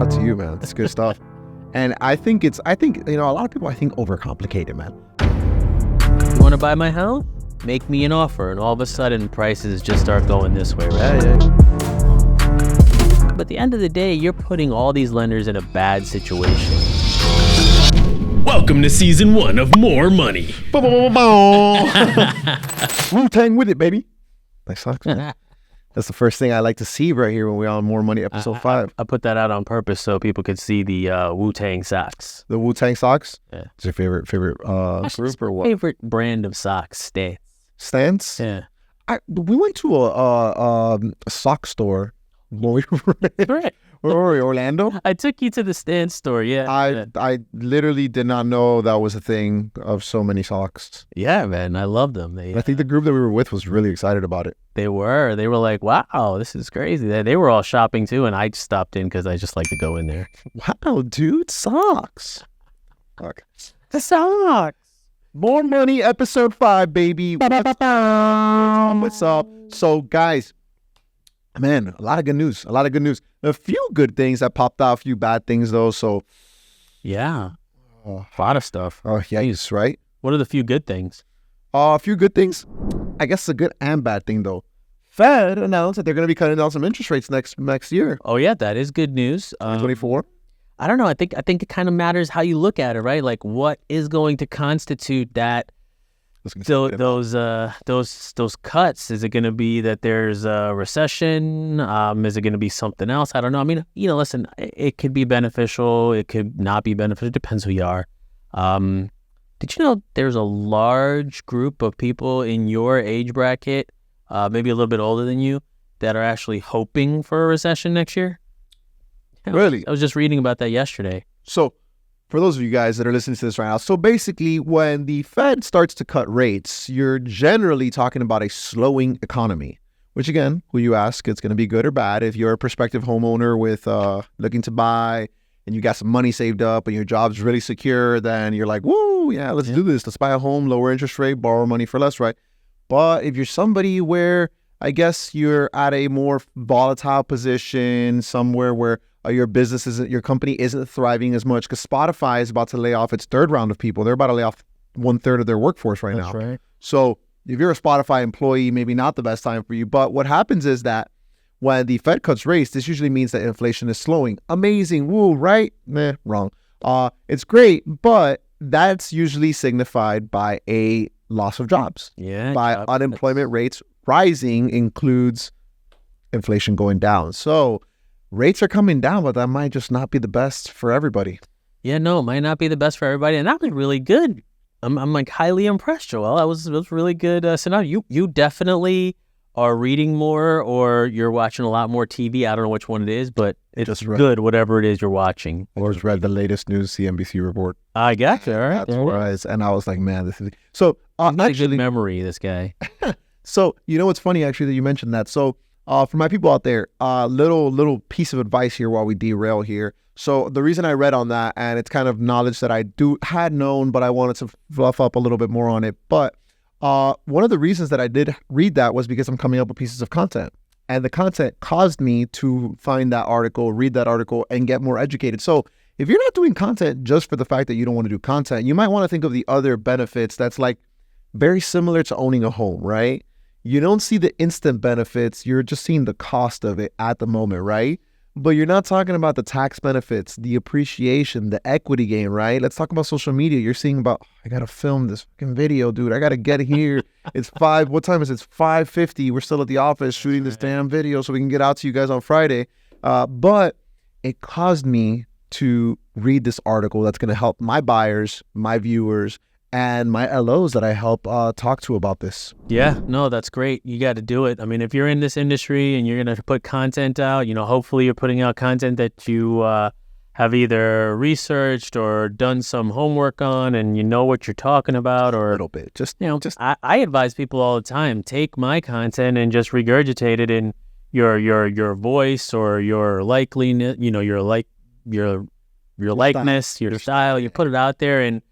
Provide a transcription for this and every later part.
Up to you, man. It's good stuff. And I think, a lot of people, overcomplicate it, man. You want to buy my house? Make me an offer. And all of a sudden, prices just start going this way, right? Yeah. But at the end of the day, you're putting all these lenders in a bad situation. Welcome to season 1 of More Money. Wu-Tang with it, baby. Nice socks, man. That's the first thing I like to see right here when we're on More Money episode 5. I put that out on purpose so people could see the Wu-Tang socks. The Wu-Tang socks? Yeah. Is your favorite group or what? Favorite brand of socks, Stance. Stance? Yeah. We went to a sock store. Where were we, Orlando? I took you to the Stance store, yeah. I literally did not know that was a thing of so many socks. Yeah, man, I love them. I think the group that we were with was really excited about it. They were like, wow, this is crazy. They were all shopping too, and I stopped in because I just like to go in there. Wow, dude, socks. Okay. The socks. More Money episode 5, baby. What's up? So, guys, man, a lot of good news. A few good things that popped out, a few bad things, though. So, yeah, a lot of stuff. Oh, yes, right? What are the few good things? A few good things. I guess a good and bad thing, though. Fed announced that they're going to be cutting down some interest rates next year. Oh, yeah, that is good news. 2024. I don't know. I think it kind of matters how you look at it, right? Like, what is going to constitute that? Those cuts, is it going to be that there's a recession? Is it going to be something else? I don't know. I mean, listen, it could be beneficial. It could not be beneficial. It depends who you are. Did you know there's a large group of people in your age bracket, maybe a little bit older than you, that are actually hoping for a recession next year? Really? I was just reading about that yesterday. So, for those of you guys that are listening to this right now, so basically when the Fed starts to cut rates, you're generally talking about a slowing economy, which again, who you ask, it's going to be good or bad. If you're a prospective homeowner with looking to buy and you got some money saved up and your job's really secure, then you're like, woo, yeah, let's do this. Let's buy a home, lower interest rate, borrow money for less, right? But if you're somebody where I guess you're at a more volatile position, somewhere where your company isn't thriving as much, because Spotify is about to lay off its third round of people. They're about to lay off 1/3 of their workforce right now. That's right. So if you're a Spotify employee, maybe not the best time for you. But what happens is that when the Fed cuts rates, this usually means that inflation is slowing. Amazing. Woo, right? Meh, wrong. It's great, but that's usually signified by a loss of jobs. Yeah. By unemployment rates rising includes inflation going down. So rates are coming down, but that might just not be the best for everybody. Yeah, no, it might not be the best for everybody. And that was really good. I'm like highly impressed, Joel. That was really good. So now you definitely are reading more, or you're watching a lot more TV. I don't know which one it is, but it's just good, whatever it is you're watching. Or just read the latest news CNBC report. I got you. All right. That's where and I was like, man, this is... So, actually, good memory, this guy. So, what's funny, actually, that you mentioned that. So, for my people out there, little piece of advice here while we derail here. So the reason I read on that, and it's kind of knowledge that I had known, but I wanted to fluff up a little bit more on it. But one of the reasons that I did read that was because I'm coming up with pieces of content. And the content caused me to find that article, read that article, and get more educated. So if you're not doing content just for the fact that you don't want to do content, you might want to think of the other benefits that's like very similar to owning a home, right? You don't see the instant benefits. You're just seeing the cost of it at the moment, right? But you're not talking about the tax benefits, the appreciation, the equity gain, right? Let's talk about social media. You're seeing about, I got to film this fucking video, dude. I got to get here. It's what time is it? It's 5:50. We're still at the office shooting this damn video so we can get out to you guys on Friday. But it caused me to read this article that's going to help my buyers, my viewers, and my LOs that I help talk to about this. Yeah, no, that's great. You got to do it. I mean, if you're in this industry and you're going to put content out, hopefully you're putting out content that you have either researched or done some homework on, and you know what you're talking about, or a little bit. I advise people all the time, take my content and just regurgitate it in your voice or your likeliness, your likeness, your style. You put it out there, and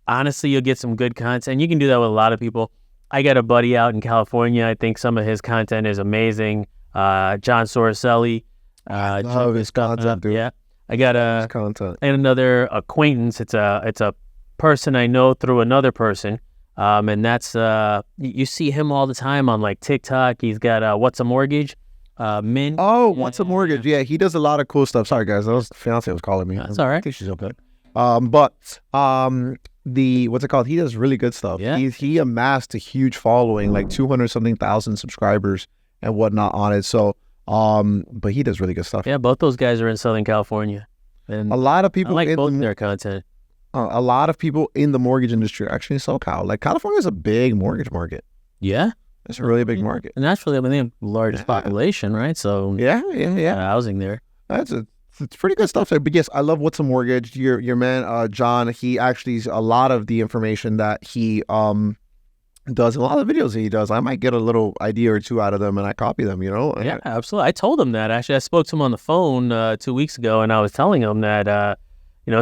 honestly, you'll get some good content. You can do that with a lot of people. I got a buddy out in California. I think some of his content is amazing. John Sorcelli. I love his content, dude. Yeah. I got content. another acquaintance. It's a person I know through another person. And that's you see him all the time on like TikTok. He's got What's a Mortgage? Min. Oh, What's a Mortgage? Yeah, he does a lot of cool stuff. Sorry guys, that was fiance was calling me. That's all right. I think she's okay. But the what's it called? He does really good stuff. Yeah. He amassed a huge following, like 200 something thousand subscribers and whatnot on it. So but he does really good stuff. Yeah, both those guys are in Southern California, and A lot of I people like in both the, their content. a lot of people in the mortgage industry are actually in SoCal. Like California is a big mortgage market. Yeah, It's a really big market. and naturally, I mean, the largest population, right? So Yeah. housing there. It's pretty good stuff there. But yes, I love What's a Mortgage. Your man, John, he actually, a lot of the information that he does, a lot of the videos that he does, I might get a little idea or two out of them and I copy them, you know? Yeah, absolutely. I told him that actually. I spoke to him on the phone 2 weeks ago, and I was telling him that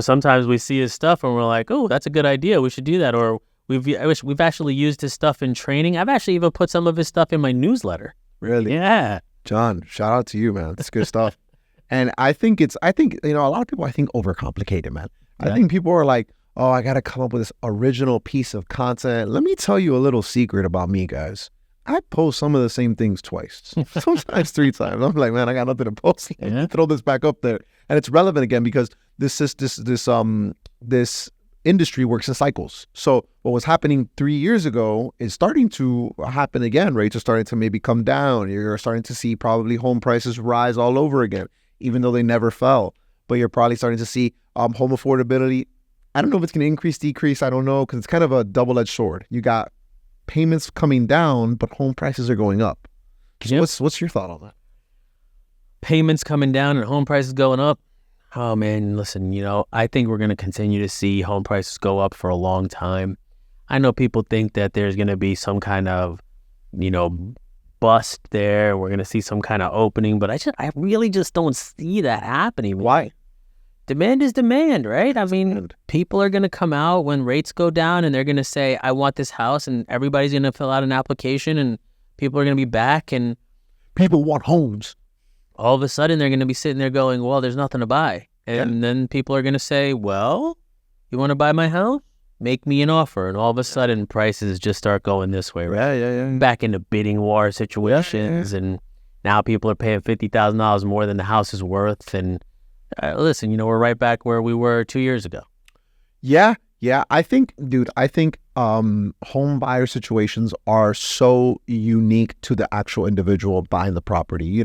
sometimes we see his stuff and we're like, oh, that's a good idea. We should do that. Or we've actually used his stuff in training. I've actually even put some of his stuff in my newsletter. Really? Yeah. John, shout out to you, man. That's good stuff. And I think a lot of people, overcomplicate it, man. Yeah. I think people are like, oh, I got to come up with this original piece of content. Let me tell you a little secret about me, guys. I post some of the same things twice, sometimes 3 times. I'm like, man, I got nothing to post. Let me throw this back up there. And it's relevant again because this industry works in cycles. So what was happening 3 years ago is starting to happen again. Rates are starting to maybe come down. You're starting to see probably home prices rise all over again, even though they never fell. But you're probably starting to see home affordability. I don't know if it's going to increase, decrease. I don't know, because it's kind of a double-edged sword. You got payments coming down, but home prices are going up. Yep. What's your thought on that? Payments coming down and home prices going up. Oh, man, listen, I think we're going to continue to see home prices go up for a long time. I know people think that there's going to be some kind of, bust there. We're going to see some kind of opening, but I really just don't see that happening. Why? Demand is demand, right? I mean, people are going to come out when rates go down and they're going to say, I want this house, and everybody's going to fill out an application and people are going to be back, and people want homes. All of a sudden they're going to be sitting there going, well, there's nothing to buy. And then people are going to say, well, you want to buy my house? Make me an offer. And all of a sudden prices just start going this way, right? Yeah. Back into bidding war situations. And now people are paying $50,000 more than the house is worth. And listen, we're right back where we were 2 years ago. Yeah. I think home buyer situations are so unique to the actual individual buying the property,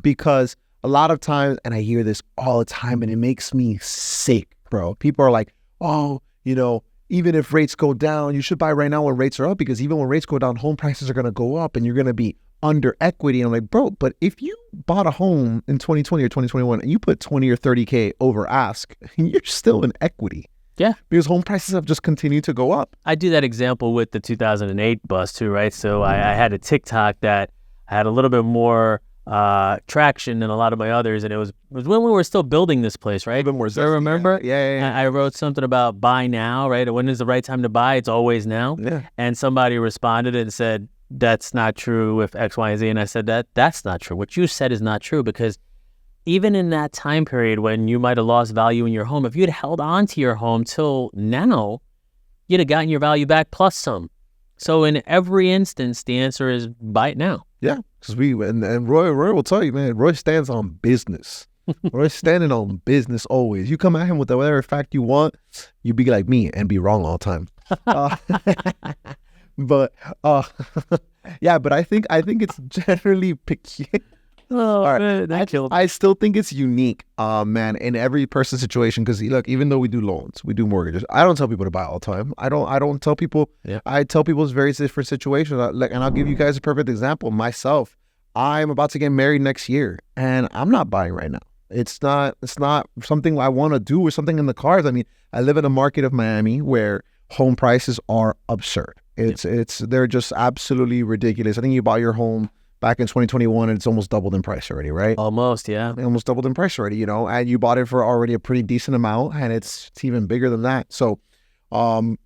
because a lot of times, and I hear this all the time, and it makes me sick, bro. People are like, oh, even if rates go down, you should buy right now when rates are up, because even when rates go down, home prices are going to go up and you're going to be under equity. And I'm like, bro, but if you bought a home in 2020 or 2021 and you put 20 or 30K over ask, you're still in equity. Yeah. Because home prices have just continued to go up. I do that example with the 2008 bust too, right? So I had a TikTok that had a little bit more traction than a lot of my others, and it was when we were still building this place, right? A bit more I remember? Yeah. I wrote something about buy now, right? When is the right time to buy? It's always now. Yeah. And somebody responded and said, that's not true with X, Y, and Z. And I said, that's not true. What you said is not true, because even in that time period when you might have lost value in your home, if you had held on to your home till now, you'd have gotten your value back plus some. So in every instance, the answer is buy it now. Yeah, because and Roy will tell you, man, Roy stands on business. Roy's standing on business always. You come at him with whatever fact you want, you be like me and be wrong all the time. But I think it's generally peculiar. Oh, All man, that killed me. I still think it's unique, man, in every person's situation. Because look, even though we do loans, we do mortgages, I don't tell people to buy all the time. I don't tell people. Yeah. I tell people it's very different situations. And I'll give you guys a perfect example. Myself, I'm about to get married next year, and I'm not buying right now. It's not something I want to do or something in the cards. I mean, I live in a market of Miami where home prices are absurd. They're just absolutely ridiculous. I think you bought your home back in 2021 and it's almost doubled in price already, right? Almost, yeah. Almost doubled in price already, and you bought it for already a pretty decent amount, and it's even bigger than that. So, and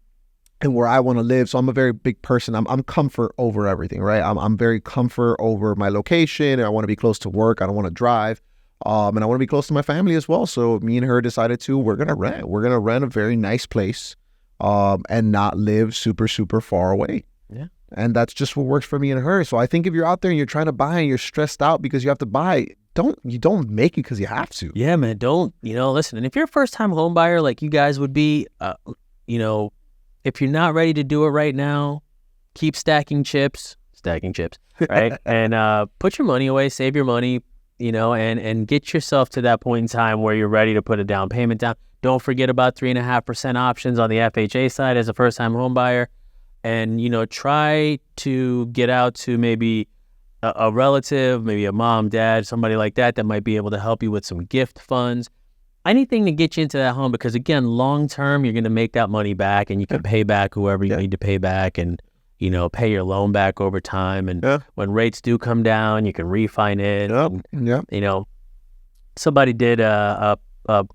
where I want to live, so I'm a very big person. I'm comfort over everything, right? I'm very comfort over my location, and I want to be close to work. I don't want to drive. And I want to be close to my family as well. So me and her decided we're going to rent. We're going to rent a very nice place and not live super, super far away. Yeah. And that's just what works for me and her. So I think if you're out there and you're trying to buy and you're stressed out because you have to buy, you don't make it because you have to. Yeah, man. Don't, listen. And if you're a first-time home buyer like you guys would be, if you're not ready to do it right now, keep stacking chips, right? And put your money away, save your money, and get yourself to that point in time where you're ready to put a down payment down. Don't forget about 3.5% options on the FHA side as a first-time home buyer. And, try to get out to maybe a relative, maybe a mom, dad, somebody like that might be able to help you with some gift funds. Anything to get you into that home, because again, long term, you're going to make that money back and you can pay back whoever you need to pay back and, pay your loan back over time. And when rates do come down, you can refinance. And, somebody did a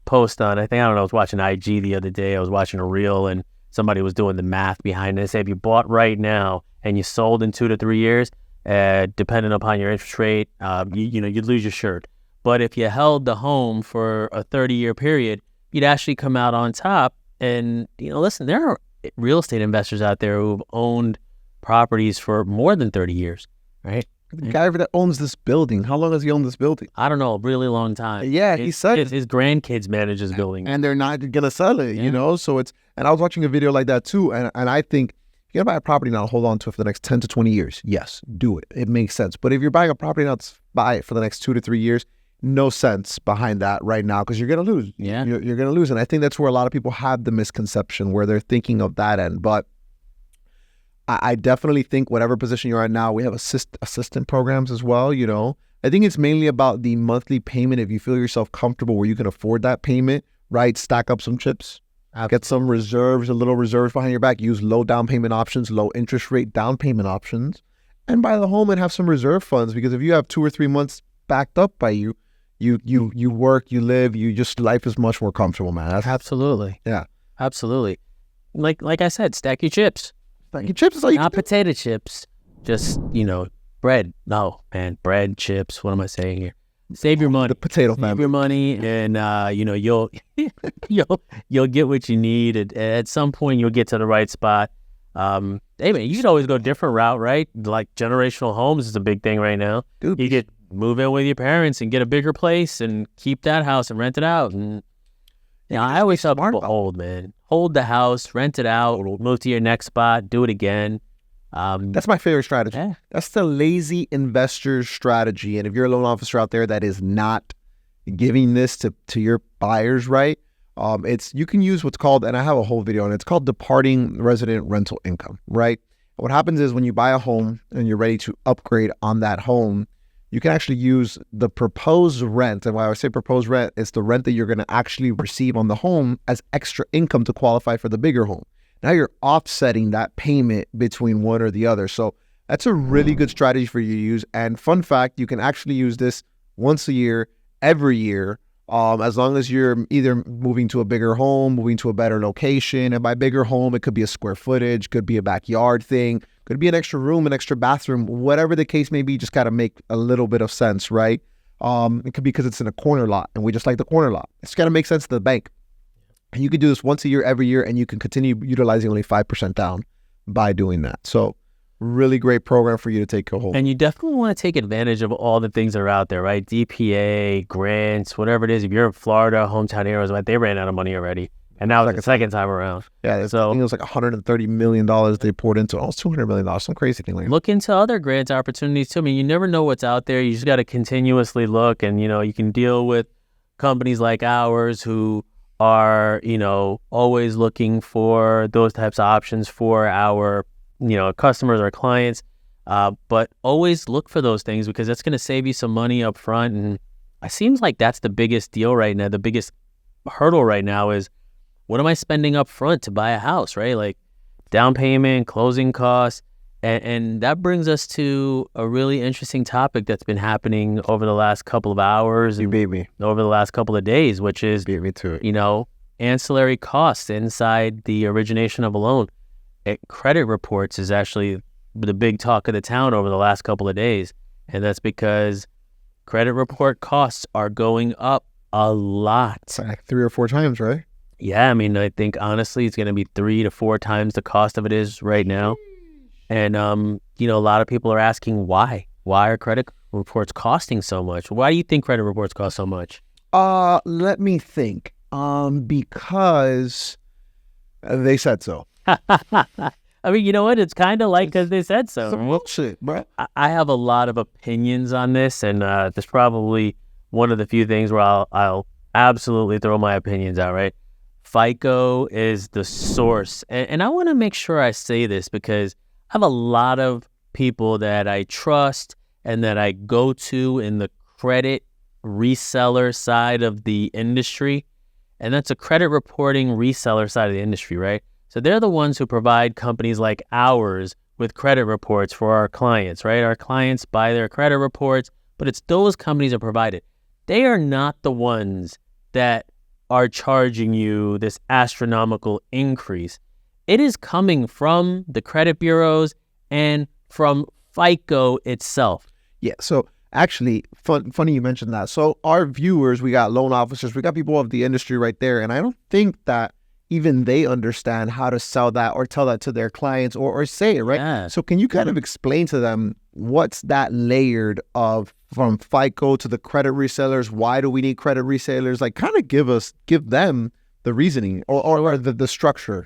post on, I was watching IG the other day. I was watching a reel and somebody was doing the math behind it. They say if you bought right now and you sold in 2 to 3 years, depending upon your interest rate, you'd lose your shirt. But if you held the home for a 30-year period, you'd actually come out on top. And, listen, there are real estate investors out there who've owned properties for more than 30 years, right? The guy that owns this building, how long has he owned this building? I don't know, a really long time. Yeah, he said his grandkids manage his building. And they're not going to sell it, So and I was watching a video like that too. And I think, if you're going to buy a property now, hold on to it for the next 10 to 20 years. Yes, do it. It makes sense. But if you're buying a property now, buy it for the next 2 to 3 years. No sense behind that right now because you're going to lose. Yeah. You're going to lose. And I think that's where a lot of people have the misconception where they're thinking of that end. But I definitely think whatever position you're at now, we have assistant programs as well, I think it's mainly about the monthly payment. If you feel yourself comfortable where you can afford that payment, right? Stack up some chips. Get some reserves, a little reserves behind your back. Use low down payment options, low interest rate down payment options, and buy the home and have some reserve funds. Because if you have 2 or 3 months backed up by you work, you live, life is much more comfortable, man. Absolutely. Yeah. Absolutely. Like I said, stack your chips. Stack your chips is all you Not can do. potato chips. Just, bread. No, man, bread, chips. What am I saying here? Save your money. The potato Save family. your money, and you'll get what you need. At some point, you'll get to the right spot. Hey man, you can always go a different route, right? Like generational homes is a big thing right now. Dude, You could move in with your parents and get a bigger place and keep that house and rent it out. And I always tell people, hold the house, rent it out, move to your next spot, do it again. That's my favorite strategy. Yeah. That's the lazy investor strategy. And if you're a loan officer out there that is not giving this to your buyers, right? You can use what's called, and I have a whole video on it, it's called departing resident rental income, right? What happens is when you buy a home and you're ready to upgrade on that home, you can actually use the proposed rent. And when I say proposed rent, it's the rent that you're going to actually receive on the home as extra income to qualify for the bigger home. Now you're offsetting that payment between one or the other. So that's a really good strategy for you to use. And fun fact, you can actually use this once a year, every year, as long as you're either moving to a bigger home, moving to a better location. And by bigger home, it could be a square footage, could be a backyard thing, could be an extra room, an extra bathroom, whatever the case may be. Just got to make a little bit of sense, right? It could be because it's in a corner lot and we just like the corner lot. It's got to make sense to the bank. And you can do this once a year, every year, and you can continue utilizing only 5% down by doing that. So really great program for you to take home. And you definitely want to take advantage of all the things that are out there, right? DPA, grants, whatever it is. If you're in Florida, hometown heroes, right? They ran out of money already. And now it's the second time around. Yeah, so I think it was like $130 million they poured into almost $200 million, some crazy thing like that. Look into other grant opportunities too. I mean, you never know what's out there. You just got to continuously look, and you can deal with companies like ours who are always looking for those types of options for our customers or clients. But always look for those things because that's going to save you some money up front. And it seems like that's the biggest deal right now. The biggest hurdle right now is, what am I spending up front to buy a house, right? Like down payment, closing costs. And that brings us to a really interesting topic that's been happening over the last couple of hours and over the last couple of days, which is, ancillary costs inside the origination of a loan. Credit reports is actually the big talk of the town over the last couple of days. And that's because credit report costs are going up a lot. It's like 3 or 4 times, right? Yeah, I mean, I think honestly it's going to be 3 to 4 times the cost of it is right now. And, a lot of people are asking why. Why are credit reports costing so much? Why do you think credit reports cost so much? Let me think. Because they said so. I mean, you know what? It's kind of like because they said so. Some bullshit, bro. I have a lot of opinions on this, and there's probably one of the few things where I'll absolutely throw my opinions out, right? FICO is the source. And I want to make sure I say this because I have a lot of people that I trust and that I go to in the credit reseller side of the industry. And that's a credit reporting reseller side of the industry, right? So they're the ones who provide companies like ours with credit reports for our clients, right? Our clients buy their credit reports, but it's those companies that provide it. They are not the ones that are charging you this astronomical increase. It is coming from the credit bureaus and from FICO itself. Yeah, so actually, funny you mentioned that. So our viewers, we got loan officers, we got people of the industry right there, and I don't think that even they understand how to sell that or tell that to their clients or say it, right? Yeah. So can you kind of explain to them what's that layered of from FICO to the credit resellers? Why do we need credit resellers? Like kind of give them the reasoning or the structure.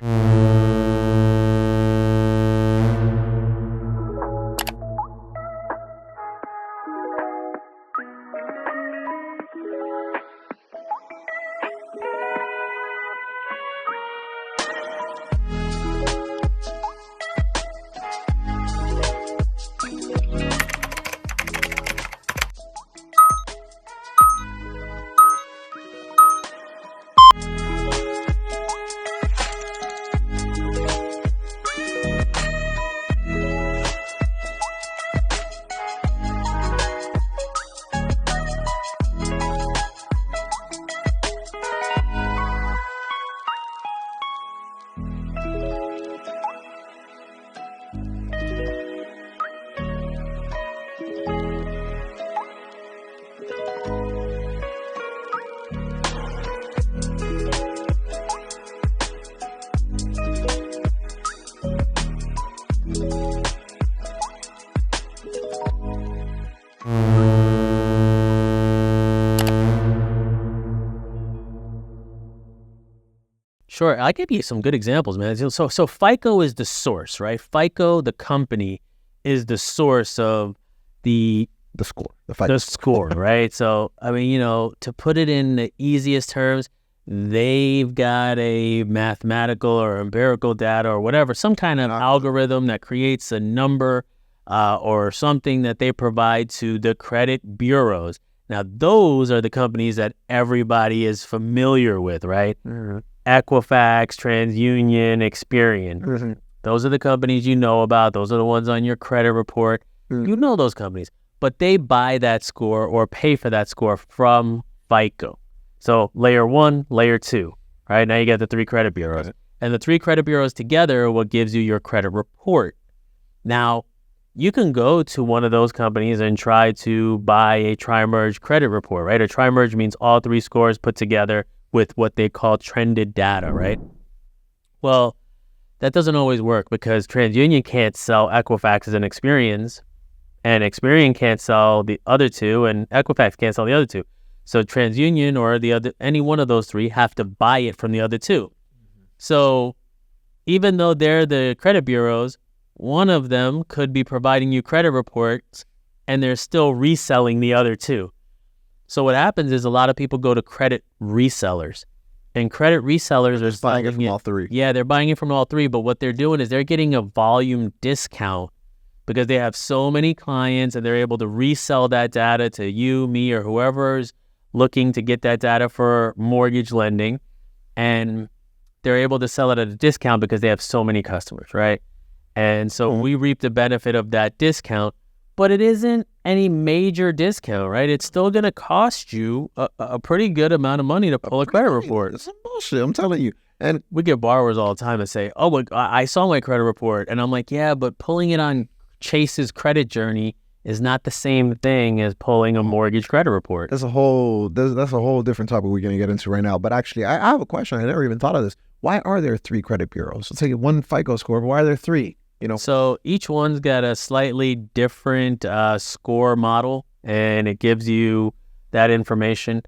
Sure, I'll give you some good examples, man. So FICO is the source, right? FICO, the company, is the source of the score, the score, right? So, I mean, to put it in the easiest terms, they've got a mathematical or empirical data or whatever, some kind of algorithm that creates a number or something that they provide to the credit bureaus. Now, those are the companies that everybody is familiar with, right? Mm-hmm. Equifax, TransUnion, Experian. Mm-hmm. Those are the companies you know about. Those are the ones on your credit report. Mm-hmm. You know those companies. But they buy that score or pay for that score from FICO. So layer 1, layer 2, right? Now you got the 3 credit bureaus. Right. And the 3 credit bureaus together are what gives you your credit report. Now, you can go to one of those companies and try to buy a tri-merge credit report, right? A tri-merge means all 3 scores put together with what they call trended data, right? Well, that doesn't always work because TransUnion can't sell Equifax as an Experian, and Experian can't sell the other 2, and Equifax can't sell the other 2. So TransUnion or any one of those 3 have to buy it from the other 2. Mm-hmm. So even though they're the credit bureaus, one of them could be providing you credit reports, and they're still reselling the other 2. So what happens is a lot of people go to credit resellers, and credit resellers are buying it from all 3. Yeah, they're buying it from all 3, but what they're doing is they're getting a volume discount because they have so many clients and they're able to resell that data to you, me, or whoever's looking to get that data for mortgage lending, and they're able to sell it at a discount because they have so many customers, right? And so we reap the benefit of that discount, but it isn't any major discount, right? It's still going to cost you a pretty good amount of money to pull a credit report. It's some bullshit, I'm telling you. And we get borrowers all the time that say, oh, I saw my credit report. And I'm like, yeah, but pulling it on Chase's credit journey is not the same thing as pulling a mortgage credit report. That's a whole different topic we're going to get into right now. But actually, I have a question. I never even thought of this. Why are there 3 credit bureaus? Let's take one FICO score, but why are there 3? So each one's got a slightly different score model, and it gives you that information.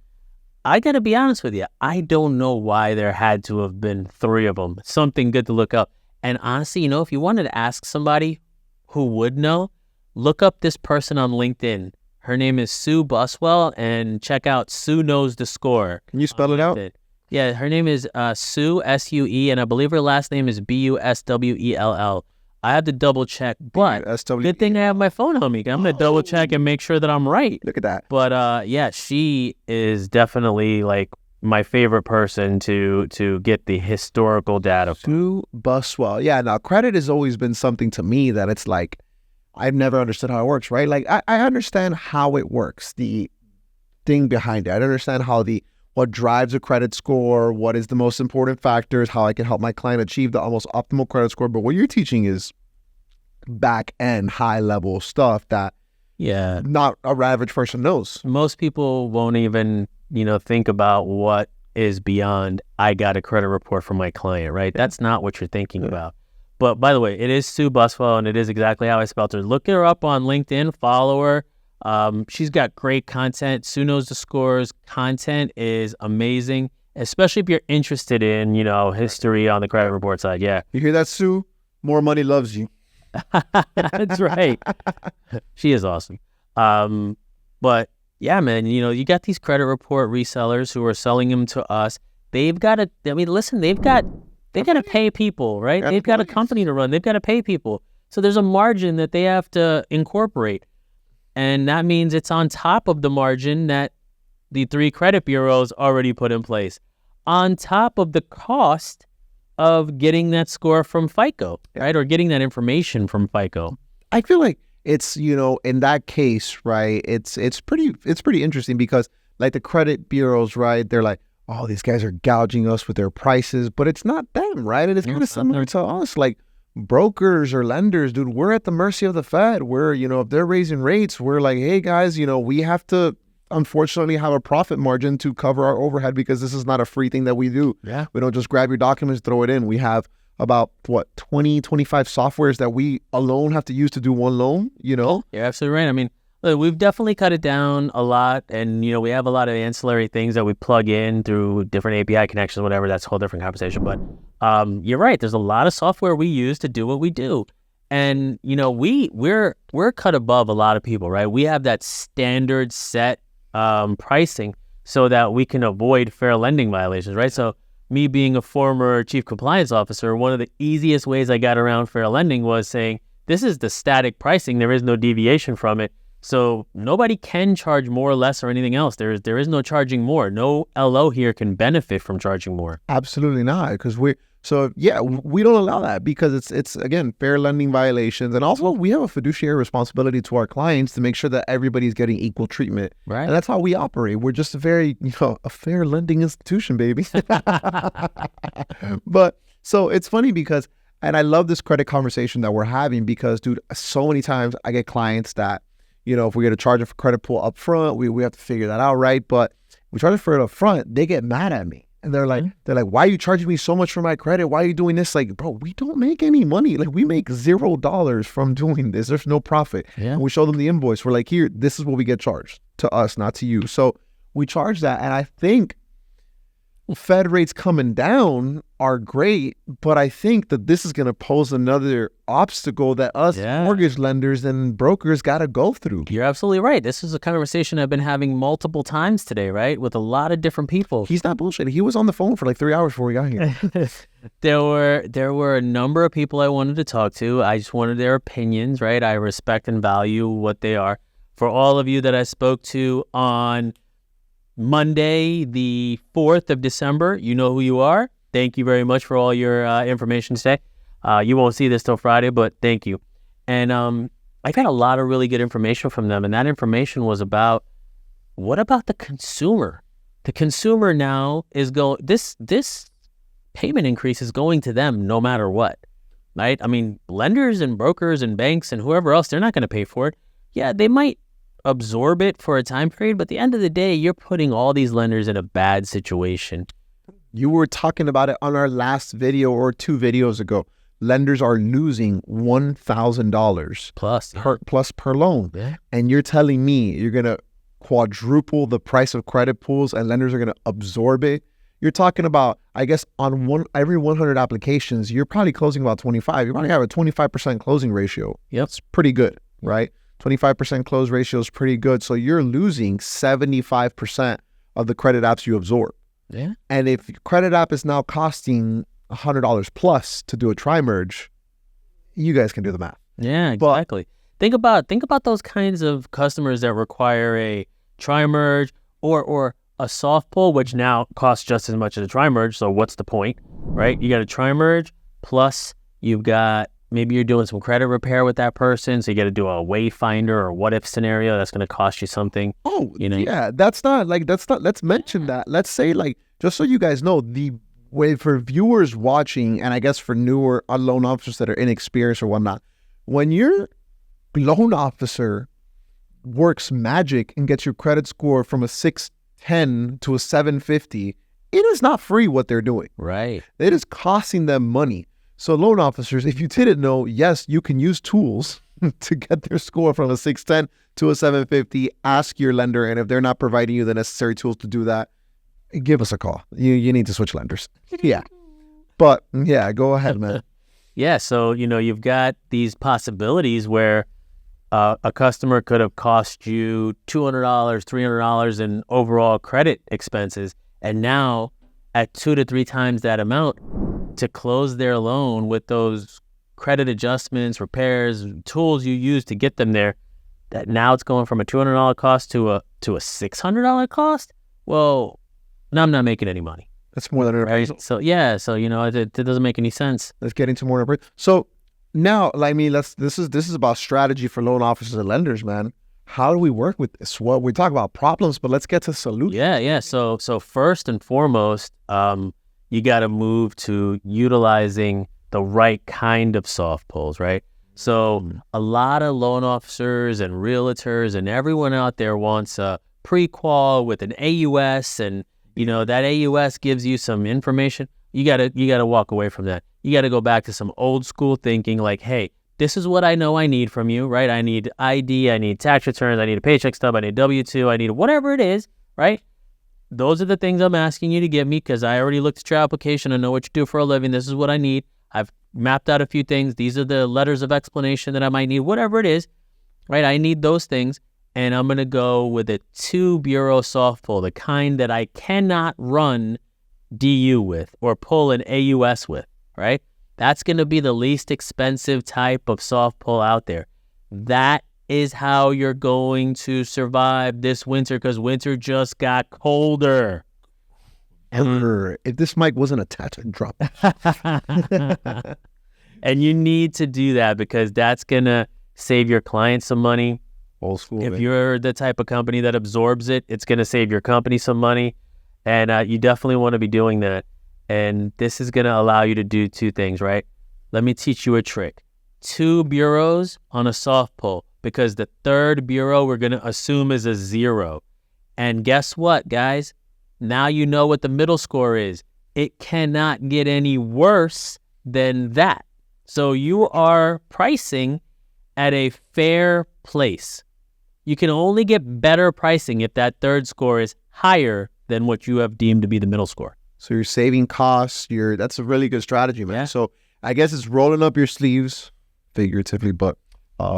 I got to be honest with you. I don't know why there had to have been 3 of them. Something good to look up. And honestly, if you wanted to ask somebody who would know, look up this person on LinkedIn. Her name is Sue Buswell, and check out Sue Knows the Score. Can you spell it out? Yeah, her name is Sue, S-U-E, and I believe her last name is B-U-S-W-E-L-L. I have to double check, but good thing I have my phone on me. I'm going to double check and make sure that I'm right. Look at that. But yeah, she is definitely like my favorite person to get the historical data. Sue Buswell. Yeah, now credit has always been something to me that it's like, I've never understood how it works, right? Like I understand how it works, the thing behind it. I understand what drives a credit score, what is the most important factors, how I can help my client achieve the almost optimal credit score. But what you're teaching is back end, high level stuff that not a average person knows. Most people won't even, think about what is beyond, I got a credit report from my client, right? Yeah. That's not what you're thinking about. But by the way, it is Sue Buswell, and it is exactly how I spelled her. Look her up on LinkedIn, follow her. She's got great content. Sue Knows the Scores. Content is amazing, especially if you're interested in, history on the credit report side. Yeah. You hear that, Sue? More money loves you. That's right. She is awesome. But yeah, man, you got these credit report resellers who are selling them to us. They've got to, listen, they've got to pay people, right? They've got a company to run. They've got to pay people. So there's a margin that they have to incorporate. And that means it's on top of the margin that the 3 credit bureaus already put in place, on top of the cost of getting that score from FICO, right? Or getting that information from FICO. I feel like it's, in that case, right, it's pretty interesting because like the credit bureaus, right, they're like, oh, these guys are gouging us with their prices, but it's not them, right? And it's kind of similar to us, like brokers or lenders, dude, we're at the mercy of the Fed. We're, if they're raising rates, we're like, hey guys, we have to unfortunately have a profit margin to cover our overhead because this is not a free thing that we do. Yeah. We don't just grab your documents, throw it in. We have about 20, 25 softwares that we alone have to use to do one loan, You're absolutely right. I mean, look, we've definitely cut it down a lot, and we have a lot of ancillary things that we plug in through different API connections, whatever. That's a whole different conversation. But you're right. There's a lot of software we use to do what we do, and we're cut above a lot of people, right? We have that standard set pricing so that we can avoid fair lending violations, right? So me being a former chief compliance officer, one of the easiest ways I got around fair lending was saying this is the static pricing. There is no deviation from it. So nobody can charge more or less or anything else. There is no charging more. No LO here can benefit from charging more. Absolutely not, because we don't allow that because it's again fair lending violations, and also we have a fiduciary responsibility to our clients to make sure that everybody's getting equal treatment. Right, and that's how we operate. We're just a very a fair lending institution, baby. But so it's funny because, and I love this credit conversation that we're having because, dude, so many times I get clients that, if we're going to charge it for credit pull up front, we have to figure that out, right? But we charge it for it up front, they get mad at me. And they're like, why are you charging me so much for my credit? Why are you doing this? Like, bro, we don't make any money. Like, we make $0 from doing this. There's no profit. Yeah. And we show them the invoice. We're like, here, this is what we get charged to us, not to you. So we charge that. And I think Fed rates coming down are great, but I think that this is going to pose another obstacle that us mortgage lenders and brokers got to go through. You're absolutely right. This is a conversation I've been having multiple times today, right? With a lot of different people. He's not bullshitting. He was on the phone for like 3 hours before we got here. There were a number of people I wanted to talk to. I just wanted their opinions, right? I respect and value what they are. For all of you that I spoke to on Monday, the 4th of December, you know who you are. Thank you very much for all your information today. You won't see this till Friday, but thank you. And I got a lot of really good information from them, and that information was about, what about the consumer? The consumer now is going, this payment increase is going to them no matter what, right? I mean, lenders and brokers and banks and whoever else, they're not going to pay for it. yeah, they might absorb it for a time period, but at the end of the day, you're putting all these lenders in a bad situation. You were talking about it on our last video or 2 videos ago. Lenders are losing $1,000 plus per loan. Yeah. And you're telling me you're going to quadruple the price of credit pools and lenders are going to absorb it? You're talking about, I guess, on every 100 applications, you're probably closing about 25. You probably have a 25% closing ratio. Yep. It's pretty good, right? 25% close ratio is pretty good. So you're losing 75% of the credit apps you absorb. Yeah. And if credit app is now costing $100 plus to do a tri-merge, you guys can do the math. Yeah, exactly. Think about those kinds of customers that require a tri-merge or a soft pull, which now costs just as much as a tri-merge. So what's the point, right? You got a tri-merge plus you've got, maybe you're doing some credit repair with that person. So you got to do a wayfinder or what if scenario that's going to cost you something. Oh, yeah. Let's mention that. Let's say, like, just so you guys know, the way for viewers watching, and I guess for newer loan officers that are inexperienced or whatnot, when your loan officer works magic and gets your credit score from a 610 to a 750, it is not free what they're doing. Right. It is costing them money. So loan officers, if you didn't know, yes, you can use tools to get their score from a 610 to a 750. Ask your lender, and if they're not providing you the necessary tools to do that, give us a call. You need to switch lenders. Yeah. But yeah, go ahead, man. Yeah. So, you've got these possibilities where a customer could have cost you $200, $300 in overall credit expenses. And now at 2 to 3 times that amount to close their loan with those credit adjustments, repairs, tools you use to get them there, that now it's going from a $200 cost to a $600 cost. Well, now I'm not making any money. That's more than an appraisal. Right? So yeah, it doesn't make any sense. Let's get into more appraisal. So now, this is about strategy for loan officers and lenders, man. How do we work with this? Well, we talk about problems, but let's get to solutions. Yeah. So first and foremost, you got to move to utilizing the right kind of soft pulls, right? So a lot of loan officers and realtors and everyone out there wants a pre-qual with an AUS, and that AUS gives you some information. You gotta walk away from that. You gotta go back to some old school thinking, like, hey, this is what I know I need from you, right? I need ID, I need tax returns, I need a paycheck stub, I need W-2, I need whatever it is, right? Those are the things I'm asking you to give me because I already looked at your application. I know what you do for a living. This is what I need. I've mapped out a few things. These are the letters of explanation that I might need, whatever it is, right? I need those things. And I'm going to go with a 2-bureau soft pull, the kind that I cannot run DU with or pull an AUS with, right? That's going to be the least expensive type of soft pull out there. That is how you're going to survive this winter because winter just got colder. If this mic wasn't attached, I'd drop it. And you need to do that because that's going to save your client some money. Old school. If you're the type of company that absorbs it, it's going to save your company some money. And you definitely want to be doing that. And this is going to allow you to do 2 things, right? Let me teach you a trick. 2 bureaus on a soft pull, because the 3rd bureau we're going to assume is a 0. And guess what, guys? Now you know what the middle score is. It cannot get any worse than that. So you are pricing at a fair place. You can only get better pricing if that 3rd score is higher than what you have deemed to be the middle score. So you're saving costs. That's a really good strategy, man. Yeah. So I guess it's rolling up your sleeves, figuratively, but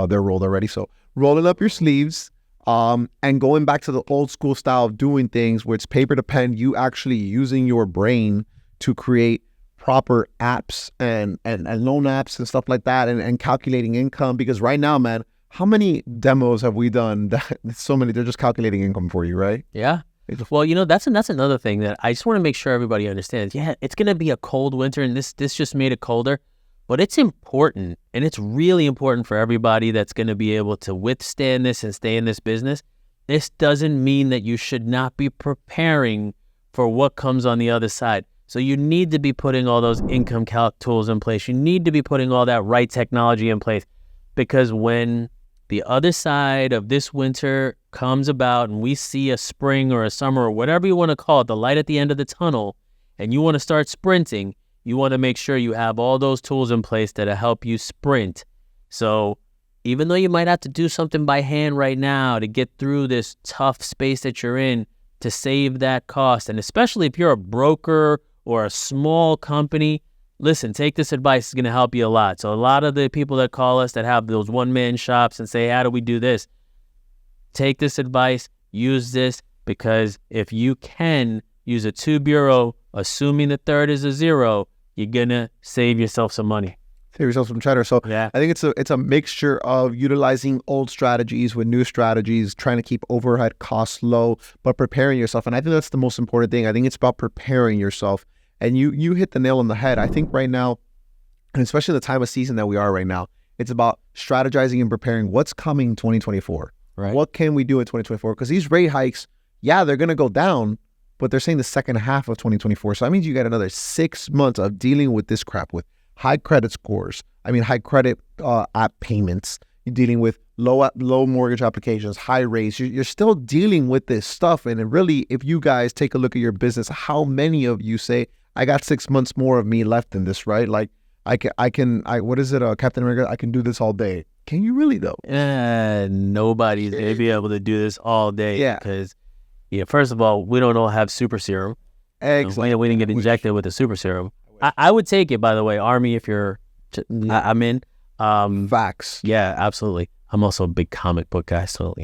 they're rolled already. So rolling up your sleeves and going back to the old school style of doing things where it's paper to pen, you actually using your brain to create proper apps and loan apps and stuff like that and calculating income. Because right now, man, how many demos have we done that so many, they're just calculating income for you, right? Yeah. Well, that's another thing that I just want to make sure everybody understands. Yeah, it's going to be a cold winter, and this just made it colder, but it's important, and it's really important for everybody that's going to be able to withstand this and stay in this business. This doesn't mean that you should not be preparing for what comes on the other side. So you need to be putting all those income calc tools in place. You need to be putting all that right technology in place, because when the other side of this winter comes about and we see a spring or a summer or whatever you want to call it, the light at the end of the tunnel, and you want to start sprinting, you want to make sure you have all those tools in place that'll help you sprint. So even though you might have to do something by hand right now to get through this tough space that you're in to save that cost, and especially if you're a broker or a small company, listen, take this advice. It's going to help you a lot. So a lot of the people that call us that have those one-man shops and say, how do we do this? Take this advice, use this, because if you can use a 2-bureau, assuming the third is a 0, you're going to save yourself some money. Save yourself some cheddar. So yeah. I think it's a mixture of utilizing old strategies with new strategies, trying to keep overhead costs low, but preparing yourself. And I think that's the most important thing. I think it's about preparing yourself. And you hit the nail on the head. I think right now, and especially the time of season that we are right now, it's about strategizing and preparing what's coming in 2024. Right. What can we do in 2024? Because these rate hikes, yeah, they're going to go down, but they're saying the second half of 2024. So that means you got another 6 months of dealing with this crap with high credit scores. High credit app payments. You're dealing with low mortgage applications, high rates. You're still dealing with this stuff. And it really, if you guys take a look at your business, how many of you say, I got 6 months more of me left in this, right? Like what is it, Captain America? I can do this all day. Can you really though? Nobody's going to be able to do this all day. Yeah. Because, first of all, we don't all have super serum. Exactly. We didn't get injected with the super serum. I would take it, by the way, Army, if you're, I'm in. Facts. Yeah, absolutely. I'm also a big comic book guy, so,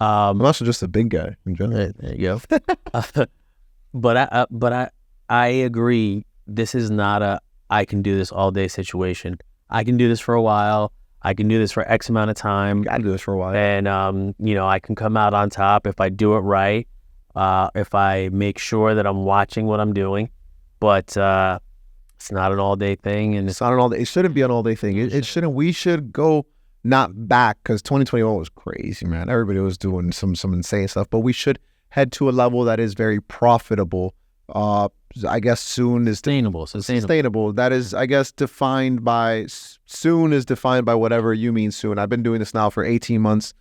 I'm also just a big guy in general. There you go. But I agree. This is not a I can do this all day situation. I can do this for a while. I can do this for X amount of time. I can do this for a while. And, I can come out on top if I do it right, if I make sure that I'm watching what I'm doing. But it's not an all-day thing. And it's not an all-day. It shouldn't be an all-day thing. It shouldn't. We should go not back, because 2021 was crazy, man. Everybody was doing some insane stuff. But we should head to a level that is very profitable. I guess soon is sustainable. That is, I guess, defined by soon is defined by whatever you mean soon. I've been doing this now for 18 months,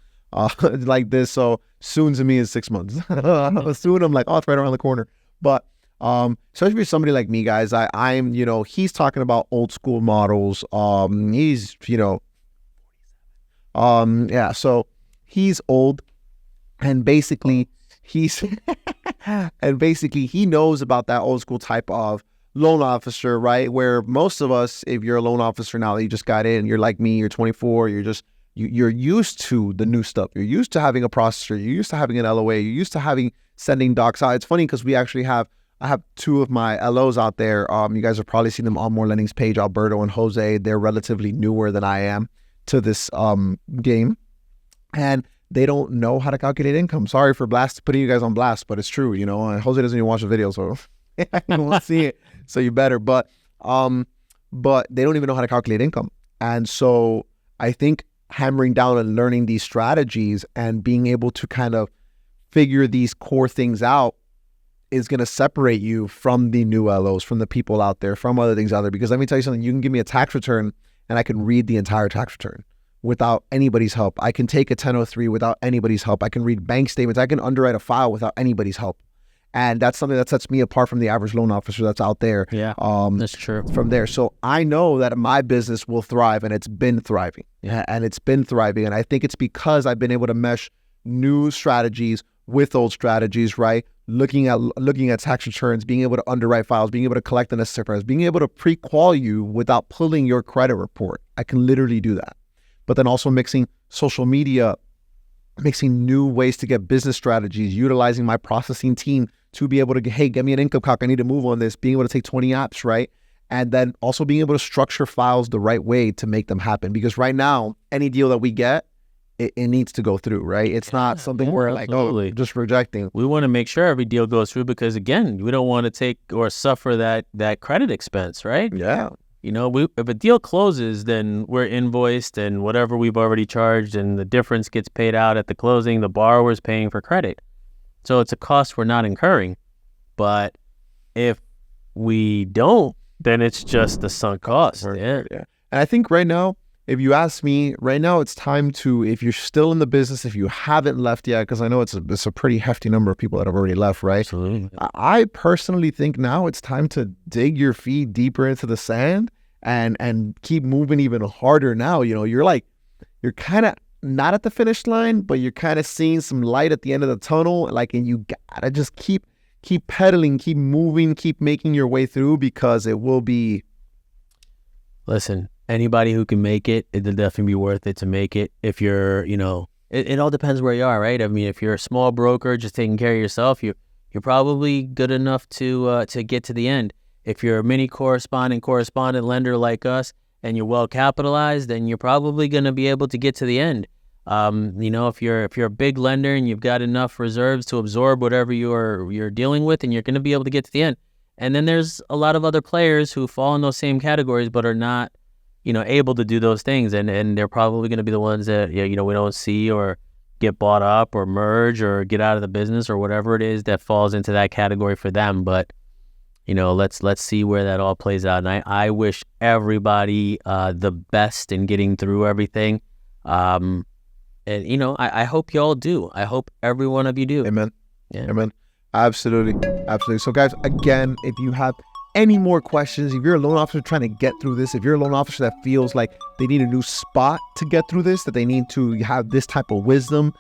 like this. So soon to me is 6 months. Soon I'm like, oh, it's right around the corner. But especially for somebody like me, guys, I'm he's talking about old school models. He's so he's old, and basically he knows about that old school type of loan officer, right? Where most of us, if you're a loan officer now that you just got in, you're like me, you're 24, you're used to the new stuff. You're used to having a processor. You're used to having an LOA. You're used to sending docs out. It's funny because I have 2 of my LOs out there. You guys have probably seen them on More Lending's page, Alberto and Jose. They're relatively newer than I am to this game. And they don't know how to calculate income. Sorry for putting you guys on blast, but it's true. Jose doesn't even watch the video, so you won't see it. So you better. But they don't even know how to calculate income. And so I think hammering down and learning these strategies and being able to kind of figure these core things out is going to separate you from the new LOs, from the people out there, from other things out there. Because let me tell you something, you can give me a tax return and I can read the entire tax return without anybody's help. I can take a 1003 without anybody's help. I can read bank statements. I can underwrite a file without anybody's help. And that's something that sets me apart from the average loan officer that's out there. Yeah, that's true. From there. So I know that my business will thrive, and it's been thriving. Yeah, and it's been thriving. And I think it's because I've been able to mesh new strategies with old strategies, right? Looking at tax returns, being able to underwrite files, being able to collect the necessary files, being able to pre-qual you without pulling your credit report. I can literally do that. But then also mixing social media, mixing new ways to get business strategies, utilizing my processing team to be able to, hey, get me an income calc. I need to move on this, being able to take 20 apps, right? And then also being able to structure files the right way to make them happen. Because right now, any deal that we get, it needs to go through, right? It's not something we're like, oh, just rejecting. We want to make sure every deal goes through because, again, we don't want to take or suffer that credit expense, right? Yeah. If a deal closes, then we're invoiced and whatever we've already charged and the difference gets paid out at the closing, the borrower's paying for credit. So it's a cost we're not incurring. But if we don't, then it's just the sunk cost. Yeah. And I think right now, if you ask me right now, it's time to, if you're still in the business, if you haven't left yet, because I know it's a pretty hefty number of people that have already left, right? Absolutely. I personally think now it's time to dig your feet deeper into the sand and keep moving even harder now. You're kind of not at the finish line, but you're kind of seeing some light at the end of the tunnel. And you gotta just keep pedaling, keep moving, keep making your way through, because it will be. Listen, anybody who can make it, it'll definitely be worth it to make it. If you're, it all depends where you are, right? I mean, if you're a small broker just taking care of yourself, you're probably good enough to get to the end. If you're a mini correspondent lender like us, and you're well capitalized, then you're probably going to be able to get to the end. If you're a big lender and you've got enough reserves to absorb whatever you're dealing with, and you're going to be able to get to the end. And then there's a lot of other players who fall in those same categories but are not, able to do those things, and they're probably going to be the ones that we don't see or get bought up or merge or get out of the business or whatever it is that falls into that category for them. But let's see where that all plays out. And I wish everybody the best in getting through everything. And I hope y'all do. I hope every one of you do. Amen. Yeah. Amen. Absolutely. So guys, again, if you have any more questions, if you're a loan officer trying to get through this, if you're a loan officer that feels like they need a new spot to get through this, that they need to have this type of wisdom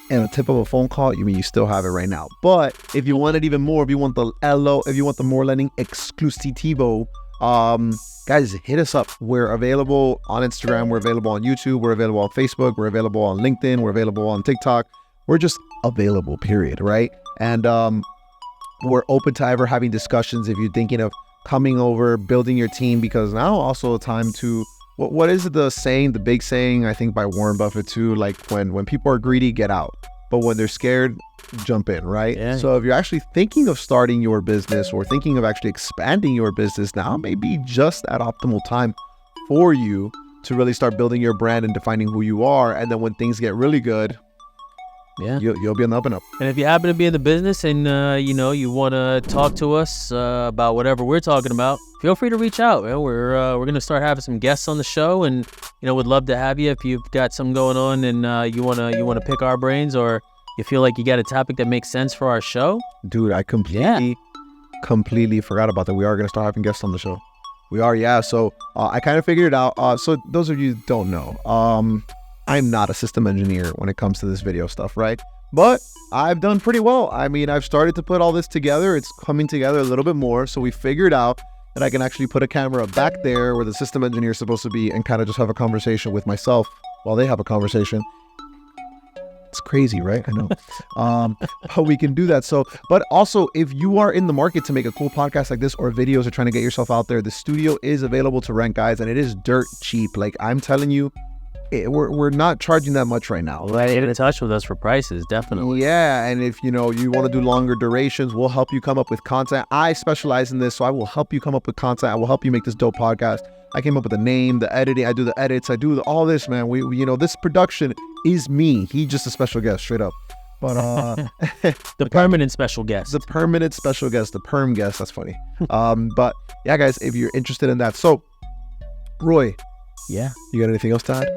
and a tip of a phone call, you still have it right now. But if you want it even more, if you want the more lending exclusivo, guys, hit us up. We're available on Instagram, we're available on YouTube, we're available on Facebook, we're available on LinkedIn, we're available on TikTok. We're just available, period, right? And we're open to ever having discussions if you're thinking of coming over, building your team, because now also a time to, what is it, the big saying, I think by Warren Buffett too, like when people are greedy, get out. But when they're scared, jump in, right? Yeah. So if you're actually thinking of starting your business or thinking of actually expanding your business, now may be just that optimal time for you to really start building your brand and defining who you are. And then when things get really good, yeah, you'll be on the up and up. And if you happen to be in the business and you want to talk to us about whatever we're talking about, feel free to reach out. We're going to start having some guests on the show, and would love to have you if you've got something going on and you want to pick our brains, or you feel like you got a topic that makes sense for our show. Dude, I completely forgot about that. We are going to start having guests on the show. We are, yeah. So I kind of figured it out. So those of you who don't know, I'm not a system engineer when it comes to this video stuff, right? But I've done pretty well. I mean, I've started to put all this together. It's coming together a little bit more. So we figured out that I can actually put a camera back there where the system engineer is supposed to be and kind of just have a conversation with myself while they have a conversation. It's crazy, right? I know. But we can do that. So, but also, if you are in the market to make a cool podcast like this or videos or trying to get yourself out there, the studio is available to rent, guys, and it is dirt cheap. Like I'm telling you, we're not charging that much right now. Well, get in touch with us for prices, definitely. Yeah, and if you want to do longer durations, we'll help you come up with content. I specialize in this, so I will help you come up with content. I will help you make this dope podcast. I came up with the name, the editing. I do the edits. I do all this, man. We this production is me. He just a special guest, straight up. But the permanent special guest. The permanent special guest, the perm guest. That's funny. But yeah, guys, if you're interested in that, so Roy. Yeah. You got anything else to add?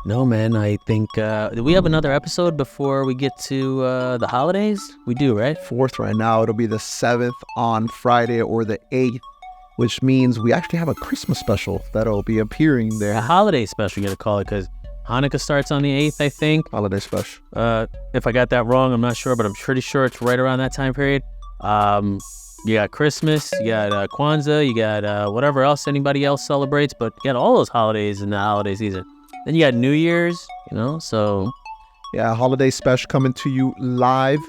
No, man. I think do we have another episode before we get to the holidays? We do, right? 4th right now. It'll be the 7th on Friday or the 8th, which means we actually have a Christmas special that'll be appearing there. A holiday special, you got to call it, because Hanukkah starts on the 8th, I think. Holiday special. If I got that wrong, I'm not sure, but I'm pretty sure it's right around that time period. You got Christmas, you got Kwanzaa, you got whatever else anybody else celebrates, but you got all those holidays in the holiday season. Then you got New Year's, so. Yeah, holiday special coming to you live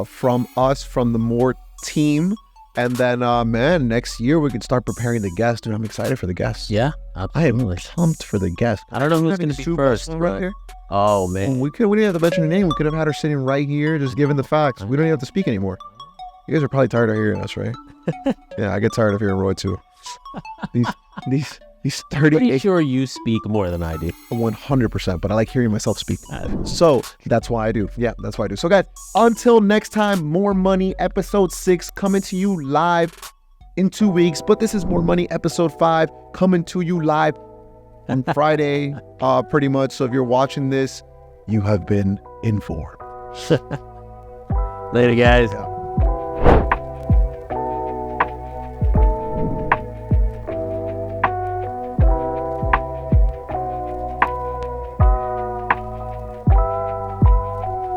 from us, from the More team. And then, man, next year we can start preparing the guests. Dude, I'm excited for the guests. Yeah, absolutely. I am pumped for the guests. I don't know who's going to be first. Right here. Oh, man. We didn't have to mention her name. We could have had her sitting right here, just giving the facts. We don't even have to speak anymore. You guys are probably tired of hearing us, right? Yeah, I get tired of hearing Roy too. These 38. Pretty sure you speak more than I do. 100%, but I like hearing myself speak. So that's why I do. Yeah, that's why I do. So guys, until next time, More Money episode 6 coming to you live in 2 weeks. But this is More Money episode 5 coming to you live on Friday, pretty much. So if you're watching this, you have been informed. Later, guys. Yeah.